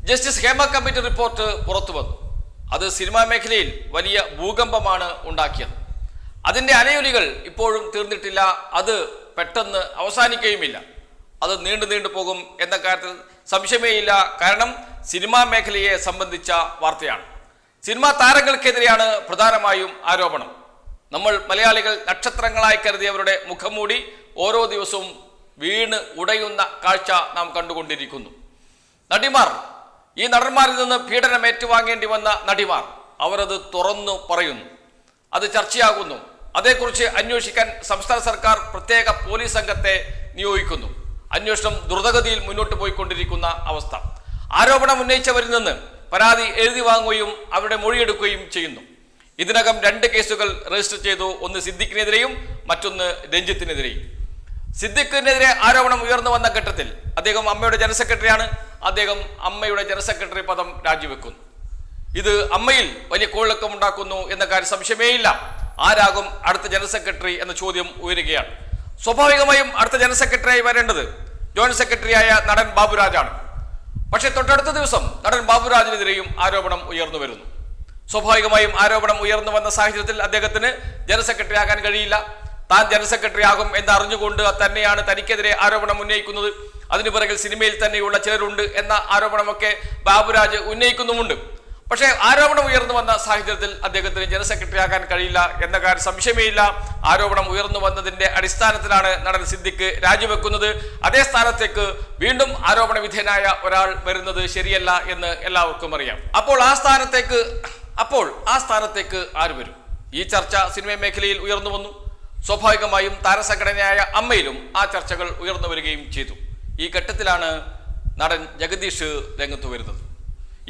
Justice Hema committee report പുറത്തു വന്നു. അത് സിനിമാ മേഖലയിൽ വലിയ ഭൂകമ്പമാണ് ഉണ്ടാക്കിയത്. അതിൻ്റെ അലയൊലികൾ ഇപ്പോഴും തീർന്നിട്ടില്ല. അത് പെട്ടെന്ന് അവസാനിക്കുകയുമില്ല. അത് നീണ്ടു പോകും എന്ന കാര്യത്തിൽ സംശയമേയില്ല. കാരണം സിനിമാ മേഖലയെ സംബന്ധിച്ച വാർത്തയാണ്. സിനിമാ താരങ്ങൾക്കെതിരെയാണ് പ്രധാനമായും ആരോപണം. നമ്മൾ മലയാളികൾ നക്ഷത്രങ്ങളായി കരുതിയവരുടെ മുഖംമൂടി ഓരോ ദിവസവും വീണ് ഉടയുന്ന കാഴ്ച നാം കണ്ടുകൊണ്ടിരിക്കുന്നു. നടിമാർ, ഈ നടന്മാരിൽ നിന്ന് പീഡനം ഏറ്റുവാങ്ങേണ്ടി വന്ന നടിമാർ, അവരത് തുറന്നു പറയുന്നു. അത് ചർച്ചയാകുന്നു. അതേക്കുറിച്ച് അന്വേഷിക്കാൻ സംസ്ഥാന സർക്കാർ പ്രത്യേക പോലീസ് സംഘത്തെ നിയോഗിക്കുന്നു. അന്വേഷണം ദ്രുതഗതിയിൽ മുന്നോട്ട് പോയിക്കൊണ്ടിരിക്കുന്ന അവസ്ഥ. ആരോപണം ഉന്നയിച്ചവരിൽ നിന്ന് പരാതി എഴുതി വാങ്ങുകയും അവരുടെ മൊഴിയെടുക്കുകയും ചെയ്യുന്നു. ഇതിനകം 2 കേസുകൾ രജിസ്റ്റർ ചെയ്തു. ഒന്ന് സിദ്ദിഖിനെതിരെയും മറ്റൊന്ന് രഞ്ജിത്തിനെതിരെയും. സിദ്ദിഖിനെതിരെ ആരോപണം ഉയർന്നു വന്ന ഘട്ടത്തിൽ അദ്ദേഹം അമ്മയുടെ ജനറൽ സെക്രട്ടറിയാണ്. അദ്ദേഹം അമ്മയുടെ ജനറൽ സെക്രട്ടറി പദം രാജിവെക്കുന്നു. ഇത് അമ്മയിൽ വലിയ കോളിളക്കം ഉണ്ടാക്കുന്നു എന്ന കാര്യം സംശയമേയില്ല. ആരാകും അടുത്ത ജനറൽ സെക്രട്ടറി എന്ന ചോദ്യം ഉയരുകയാണ്. സ്വാഭാവികമായും അടുത്ത ജനറൽ സെക്രട്ടറിയായി വരേണ്ടത് ജോയിന്റ് സെക്രട്ടറിയായ നടൻ ബാബുരാജാണ്. പക്ഷേ തൊട്ടടുത്ത ദിവസം നടൻ ബാബുരാജിനെതിരെയും ആരോപണം ഉയർന്നു വരുന്നു. സ്വാഭാവികമായും ആരോപണം ഉയർന്നു വന്ന സാഹചര്യത്തിൽ അദ്ദേഹത്തിന് ജനറൽ സെക്രട്ടറി ആകാൻ കഴിയില്ല. താൻ ജനറൽ സെക്രട്ടറി ആകും എന്നറിഞ്ഞുകൊണ്ട് തന്നെയാണ് തനിക്കെതിരെ ആരോപണം ഉന്നയിക്കുന്നത്. അതിനു പിറകിൽ സിനിമയിൽ തന്നെയുള്ള ചിലരുണ്ട് എന്ന ആരോപണമൊക്കെ ബാബുരാജ് ഉന്നയിക്കുന്നുമുണ്ട്. പക്ഷേ ആരോപണം ഉയർന്നു വന്ന സാഹചര്യത്തിൽ അദ്ദേഹത്തിന് ജനറൽ സെക്രട്ടറി ആകാൻ കഴിയില്ല എന്ന കാര്യം സംശയമേയില്ല. ആരോപണം ഉയർന്നു വന്നതിന്റെ അടിസ്ഥാനത്തിലാണ് നടൻ സിദ്ദിഖ് രാജിവെക്കുന്നത്. അതേ സ്ഥാനത്തേക്ക് വീണ്ടും ആരോപണ വിധേയനായ ഒരാൾ വരുന്നത് ശരിയല്ല എന്ന് എല്ലാവർക്കും അറിയാം. അപ്പോൾ ആ സ്ഥാനത്തേക്ക് ആര് വരും? ഈ ചർച്ച സിനിമാ മേഖലയിൽ ഉയർന്നു വന്നു. സ്വാഭാവികമായും താരസംഘടനയായ അമ്മയിലും ആ ചർച്ചകൾ ഉയർന്നു വരികയും ചെയ്തു. ഈ ഘട്ടത്തിലാണ് നടൻ ജഗദീഷ് രംഗത്ത് വരുന്നത്.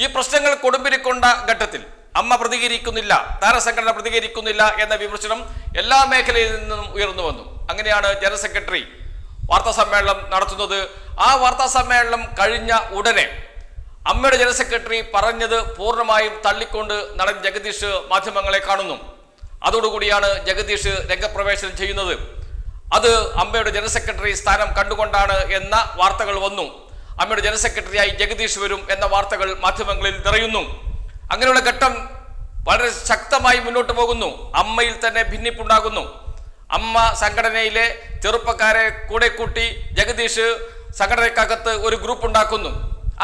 ഈ പ്രശ്നങ്ങൾ കൊടുമ്പിരിക്കൊണ്ട ഘട്ടത്തിൽ അമ്മ പ്രതികരിക്കുന്നില്ല, താരസംഘടന പ്രതികരിക്കുന്നില്ല എന്ന വിമർശനം എല്ലാ മേഖലയിൽ നിന്നും ഉയർന്നു വന്നു. അങ്ങനെയാണ് ജനറൽ സെക്രട്ടറി വാർത്താ സമ്മേളനം നടത്തുന്നത്. ആ വാർത്താ സമ്മേളനം കഴിഞ്ഞ ഉടനെ അമ്മയുടെ ജനറൽ സെക്രട്ടറി പറഞ്ഞത് പൂർണ്ണമായും തള്ളിക്കൊണ്ട് നടൻ ജഗദീഷ് മാധ്യമങ്ങളെ കാണുന്നു. അതോടുകൂടിയാണ് ജഗദീഷ് രംഗപ്രവേശനം ചെയ്യുന്നത്. അത് അമ്മയുടെ ജനറൽ സെക്രട്ടറി സ്ഥാനം കണ്ടുകൊണ്ടാണ് എന്ന വാർത്തകൾ വന്നു. അമ്മയുടെ ജനറൽ സെക്രട്ടറിയായി ജഗദീഷ് വരും എന്ന വാർത്തകൾ മാധ്യമങ്ങളിൽ നിറയുന്നു. അങ്ങനെയുള്ള ഘട്ടം വളരെ ശക്തമായി മുന്നോട്ട് പോകുന്നു. അമ്മയിൽ തന്നെ ഭിന്നിപ്പുണ്ടാകുന്നു. അമ്മ സംഘടനയിലെ ചെറുപ്പക്കാരെ കൂടെ കൂട്ടി ജഗദീഷ് സംഘടനയ്ക്കകത്ത് ഒരു ഗ്രൂപ്പ് ഉണ്ടാക്കുന്നു.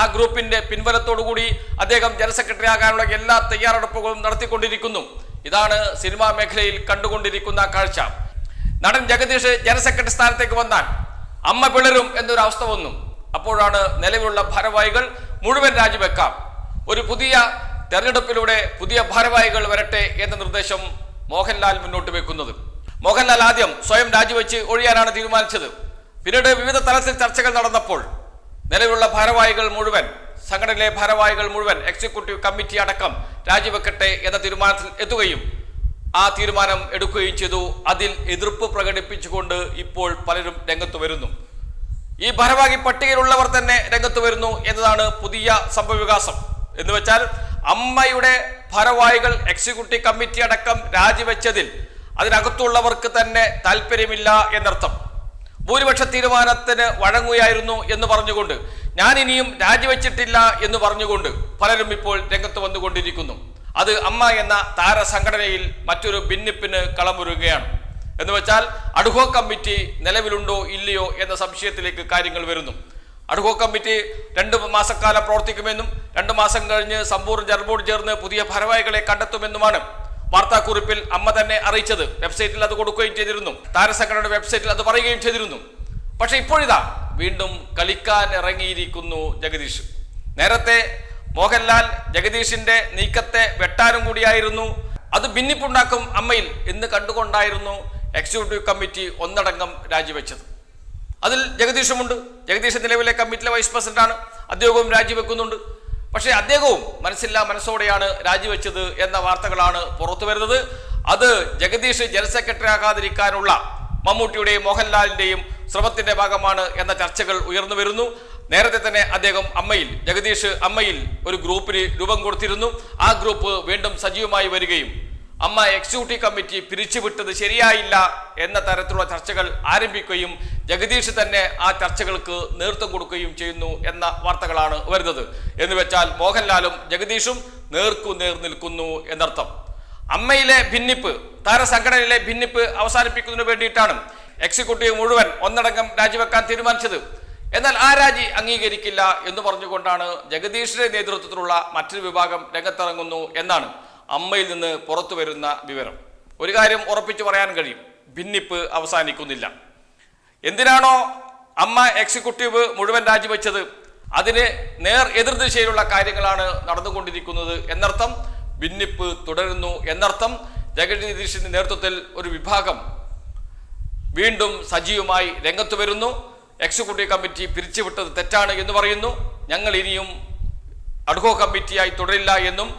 ആ ഗ്രൂപ്പിന്റെ പിൻബലത്തോടുകൂടി അദ്ദേഹം ജനറൽ സെക്രട്ടറി ആകാനുള്ള എല്ലാ തയ്യാറെടുപ്പുകളും നടത്തിക്കൊണ്ടിരിക്കുന്നു. ഇതാണ് സിനിമാ മേഖലയിൽ കണ്ടുകൊണ്ടിരിക്കുന്ന കാഴ്ച. നടൻ ജഗദീഷ് ജനറൽ സെക്രട്ടറി സ്ഥാനത്തേക്ക് വന്നാൽ അമ്മ പിളരും എന്നൊരു അവസ്ഥ വന്നു. അപ്പോഴാണ് നിലവിലുള്ള ഭാരവാഹികൾ മുഴുവൻ രാജിവെക്കാം, ഒരു പുതിയ തെരഞ്ഞെടുപ്പിലൂടെ പുതിയ ഭാരവാഹികൾ വരട്ടെ എന്ന നിർദ്ദേശം മോഹൻലാൽ മുന്നോട്ട് വെക്കുന്നത്. മോഹൻലാൽ ആദ്യം സ്വയം രാജിവെച്ച് ഒഴിയാനാണ് തീരുമാനിച്ചത്. പിന്നീട് വിവിധ തലത്തിൽ ചർച്ചകൾ നടന്നപ്പോൾ നിലവിലുള്ള ഭാരവാഹികൾ മുഴുവൻ, സംഘടനയിലെ ഭാരവാഹികൾ മുഴുവൻ, എക്സിക്യൂട്ടീവ് കമ്മിറ്റി അടക്കം രാജിവെക്കട്ടെ എന്ന തീരുമാനത്തിൽ എത്തുകയും ആ തീരുമാനം എടുക്കുകയും ചെയ്തു. അതിൽ എതിർപ്പ് പ്രകടിപ്പിച്ചുകൊണ്ട് ഇപ്പോൾ പലരും രംഗത്ത് വരുന്നു. ഈ ഭാരവാഹി പട്ടികയിലുള്ളവർ തന്നെ രംഗത്ത് വരുന്നു എന്നതാണ് പുതിയ സംഭവവികാസം. എന്ന് വെച്ചാൽ അമ്മയുടെ ഭാരവാഹികൾ എക്സിക്യൂട്ടീവ് കമ്മിറ്റി അടക്കം രാജിവെച്ചതിൽ അതിനകത്തുള്ളവർക്ക് തന്നെ താല്പര്യമില്ല എന്നർത്ഥം. ഭൂരിപക്ഷ തീരുമാനത്തിന് വഴങ്ങുകയായിരുന്നു എന്ന് പറഞ്ഞുകൊണ്ട്, ഞാൻ ഇനിയും രാജിവെച്ചിട്ടില്ല എന്ന് പറഞ്ഞുകൊണ്ട് പലരും ഇപ്പോൾ രംഗത്ത് വന്നുകൊണ്ടിരിക്കുന്നു. അത് അമ്മ എന്ന താരസംഘടനയിൽ മറ്റൊരു ഭിന്നിപ്പിന് കളമൊരുങ്ങുകയാണ്. എന്ന് വെച്ചാൽ അഡ്ഹോക് കമ്മിറ്റി നിലവിലുണ്ടോ ഇല്ലയോ എന്ന സംശയത്തിലേക്ക് കാര്യങ്ങൾ വരുന്നു. അഡ്ഹോക് കമ്മിറ്റി 2 മാസക്കാലം പ്രവർത്തിക്കുമെന്നും 2 മാസം കഴിഞ്ഞ് സമ്പൂർണ്ണ ജനറൽ ചേർന്ന് പുതിയ ഭാരവാഹികളെ കണ്ടെത്തുമെന്നുമാണ് വാർത്താക്കുറിപ്പിൽ അമ്മ തന്നെ അറിയിച്ചത്. വെബ്സൈറ്റിൽ അത് കൊടുക്കുകയും ചെയ്തിരുന്നു. താരസംഘടനയുടെ വെബ്സൈറ്റിൽ അത് പറയുകയും ചെയ്തിരുന്നു. പക്ഷെ ഇപ്പോഴിതാ വീണ്ടും കളിക്കാൻ ഇറങ്ങിയിരിക്കുന്നു ജഗദീഷ്. നേരത്തെ മോഹൻലാൽ ജഗദീഷിന്റെ നീക്കത്തെ വെട്ടാനും കൂടിയായിരുന്നു. അത് ഭിന്നിപ്പുണ്ടാക്കും അമ്മയിൽ എന്ന് കണ്ടുകൊണ്ടായിരുന്നു എക്സിക്യൂട്ടീവ് കമ്മിറ്റി ഒന്നടങ്കം രാജിവെച്ചത്. അതിൽ ജഗദീഷുമുണ്ട്. ജഗദീഷ് നിലവിലെ കമ്മിറ്റിയിലെ വൈസ് പ്രസിഡന്റാണ്. അദ്ദേഹവും രാജിവെക്കുന്നുണ്ട്. പക്ഷേ അദ്ദേഹവും മനസ്സോടെയാണ് രാജിവെച്ചത് എന്ന വാർത്തകളാണ് പുറത്തു വരുന്നത്. അത് ജഗദീഷ് ജനറൽ സെക്രട്ടറി ആകാതിരിക്കാനുള്ള മമ്മൂട്ടിയുടെയും മോഹൻലാലിന്റെയും ശ്രമത്തിന്റെ ഭാഗമാണ് എന്ന ചർച്ചകൾ ഉയർന്നു വരുന്നു. നേരത്തെ തന്നെ അദ്ദേഹം ജഗദീഷ് അമ്മയിൽ ഒരു ഗ്രൂപ്പിന് രൂപം കൊടുത്തിരുന്നു. ആ ഗ്രൂപ്പ് വീണ്ടും സജീവമായി വരികയും അമ്മ എക്സിക്യൂട്ടീവ് കമ്മിറ്റി പിരിച്ചുവിട്ടത് ശരിയായില്ല എന്ന തരത്തിലുള്ള ചർച്ചകൾ ആരംഭിക്കുകയും ജഗദീഷ് തന്നെ ആ ചർച്ചകൾക്ക് നേതൃത്വം കൊടുക്കുകയും ചെയ്യുന്നു എന്ന വാർത്തകളാണ് വരുന്നത്. എന്ന് വെച്ചാൽ മോഹൻലാലും ജഗദീഷും നേർക്കുനേർ നിൽക്കുന്നു എന്നർത്ഥം. അമ്മയിലെ ഭിന്നിപ്പ്, താരസംഘടനയിലെ ഭിന്നിപ്പ് അവസാനിപ്പിക്കുന്നതിന് വേണ്ടിയിട്ടാണ് എക്സിക്യൂട്ടീവ് മുഴുവൻ ഒന്നടങ്കം രാജിവെക്കാൻ തീരുമാനിച്ചത്. എന്നാൽ ആ രാജി അംഗീകരിക്കില്ല എന്ന് പറഞ്ഞുകൊണ്ടാണ് ജഗദീഷിന്റെ നേതൃത്വത്തിലുള്ള മറ്റൊരു വിഭാഗം രംഗത്തിറങ്ങുന്നു എന്നാണ് അമ്മയിൽ നിന്ന് പുറത്തു വരുന്ന വിവരം. ഒരു കാര്യം ഉറപ്പിച്ചു പറയാൻ കഴിയും, ഭിന്നിപ്പ് അവസാനിക്കുന്നില്ല. എന്തിനാണോ അമ്മ എക്സിക്യൂട്ടീവ് മുഴുവൻ രാജിവെച്ചത് അതിന് നേർ എതിർദിശയിലുള്ള കാര്യങ്ങളാണ് നടന്നുകൊണ്ടിരിക്കുന്നത് എന്നർത്ഥം. ഭിന്നിപ്പ് തുടരുന്നു എന്നർത്ഥം. ജഗദീഷിന്റെ നേതൃത്വത്തിൽ ഒരു വിഭാഗം വീണ്ടും സജീവമായി രംഗത്ത് വരുന്നു. എക്സിക്യൂട്ടീവ് കമ്മിറ്റി പിരിച്ചുവിട്ടത് തെറ്റാണ് എന്ന് പറയുന്നു. ഞങ്ങൾ ഇനിയും അഡ്ഹോക് കമ്മിറ്റിയായി തുടരില്ല എന്നും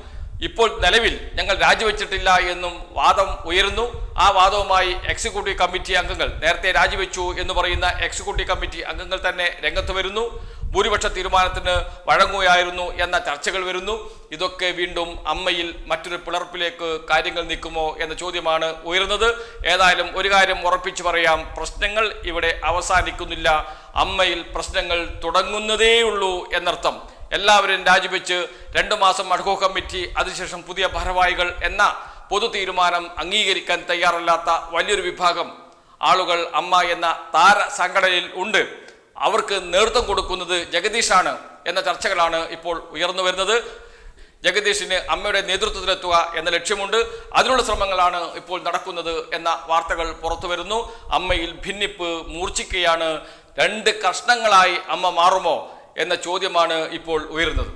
ഇപ്പോൾ നിലവിൽ ഞങ്ങൾ രാജിവെച്ചിട്ടില്ല എന്നും വാദം ഉയരുന്നു. ആ വാദവുമായി എക്സിക്യൂട്ടീവ് കമ്മിറ്റി അംഗങ്ങൾ, നേരത്തെ രാജിവെച്ചു എന്ന് പറയുന്ന എക്സിക്യൂട്ടീവ് കമ്മിറ്റി അംഗങ്ങൾ തന്നെ രംഗത്ത് വരുന്നു. ഭൂരിപക്ഷ തീരുമാനത്തിന് വഴങ്ങുകയായിരുന്നു എന്ന ചർച്ചകൾ വരുന്നു. ഇതൊക്കെ വീണ്ടും അമ്മയിൽ മറ്റൊരു പിളർപ്പിലേക്ക് കാര്യങ്ങൾ നീക്കുമോ എന്ന ചോദ്യമാണ് ഉയരുന്നത്. ഏതായാലും ഒരു കാര്യം ഉറപ്പിച്ചു പറയാം, പ്രശ്നങ്ങൾ ഇവിടെ അവസാനിക്കുന്നില്ല. അമ്മയിൽ പ്രശ്നങ്ങൾ തുടങ്ങുന്നതേയുള്ളൂ എന്നർത്ഥം. എല്ലാവരും രാജിവെച്ച് 2 മാസം അഡ്ഹോക് കമ്മിറ്റി, അതിനുശേഷം പുതിയ ഭാരവാഹികൾ എന്ന പൊതു തീരുമാനം അംഗീകരിക്കാൻ തയ്യാറല്ലാത്ത വലിയൊരു വിഭാഗം ആളുകൾ അമ്മ എന്ന താര സംഘടനയിൽ ഉണ്ട്. അവർക്ക് നേതൃത്വം കൊടുക്കുന്നത് ജഗദീഷാണ് എന്ന ചർച്ചകളാണ് ഇപ്പോൾ ഉയർന്നു വരുന്നത്. ജഗദീഷിന് അമ്മയുടെ നേതൃത്വത്തിലെത്തുക എന്ന ലക്ഷ്യമുണ്ട്. അതിനുള്ള ശ്രമങ്ങളാണ് ഇപ്പോൾ നടക്കുന്നത് എന്ന വാർത്തകൾ പുറത്തു വരുന്നു. അമ്മയിൽ ഭിന്നിപ്പ് മൂർച്ഛിക്കുകയാണ്. 2 കഷ്ണങ്ങളായി അമ്മ മാറുമോ എന്ന ചോദ്യമാണ് ഇപ്പോൾ ഉയരുന്നത്.